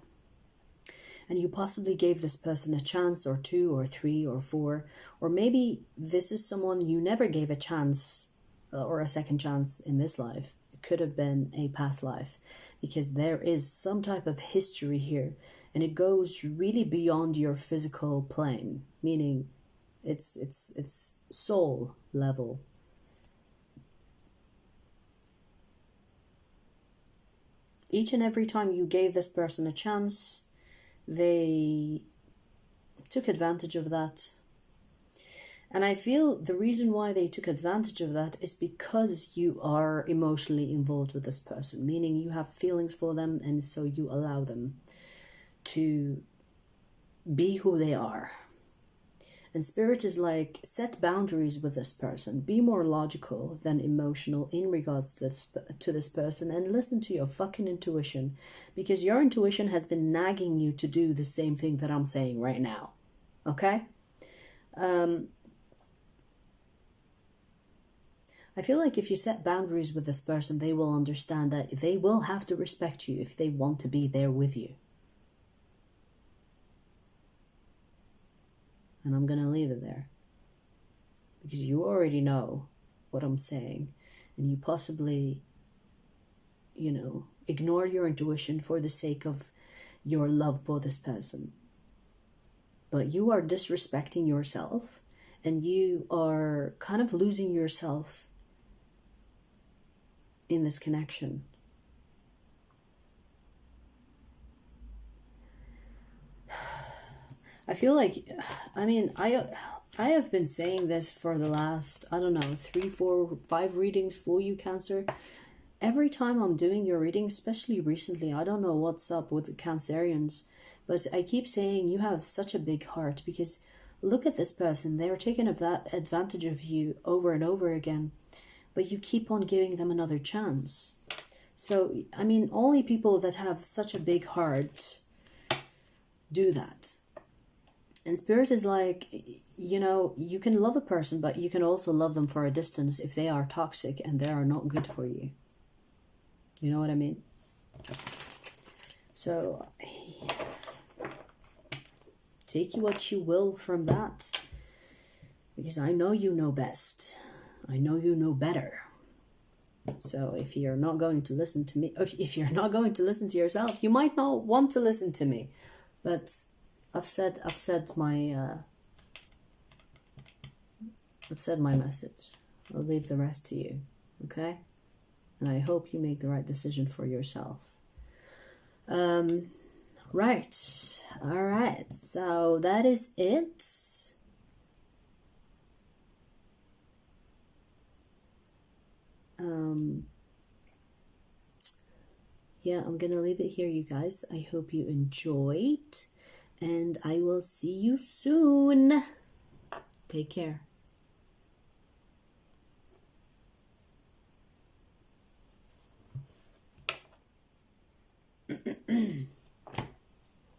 And you possibly gave this person a chance, or two, or three, or four. Or maybe this is someone you never gave a chance or a second chance in this life. It could have been a past life, because there is some type of history here. And it goes really beyond your physical plane, meaning it's soul level. Each and every time you gave this person a chance, they took advantage of that. And I feel the reason why they took advantage of that is because you are emotionally involved with this person, meaning you have feelings for them, and so you allow them to be who they are. And Spirit is like, set boundaries with this person. Be more logical than emotional in regards to this person, and listen to your fucking intuition, because your intuition has been nagging you to do the same thing that I'm saying right now. Okay? I feel like if you set boundaries with this person, they will understand that they will have to respect you if they want to be there with you. And I'm going to leave it there, because you already know what I'm saying, and you possibly, ignore your intuition for the sake of your love for this person. But you are disrespecting yourself, and you are kind of losing yourself in this connection. I feel like, I have been saying this for the last, 3, 4, 5 readings for you, Cancer. Every time I'm doing your reading, especially recently, I don't know what's up with the Cancerians, but I keep saying you have such a big heart, because look at this person. They're taking advantage of you over and over again, but you keep on giving them another chance. So, only people that have such a big heart do that. And Spirit is like, you can love a person, but you can also love them for a distance if they are toxic and they are not good for you. You know what I mean? So, take what you will from that. Because I know you know best. I know you know better. So if you're not going to listen to me, if you're not going to listen to yourself, you might not want to listen to me. But I've said my message. I'll leave the rest to you, okay? And I hope you make the right decision for yourself. Right. All right. So that is it. Yeah, I'm gonna leave it here, you guys. I hope you enjoyed, and I will see you soon. Take care.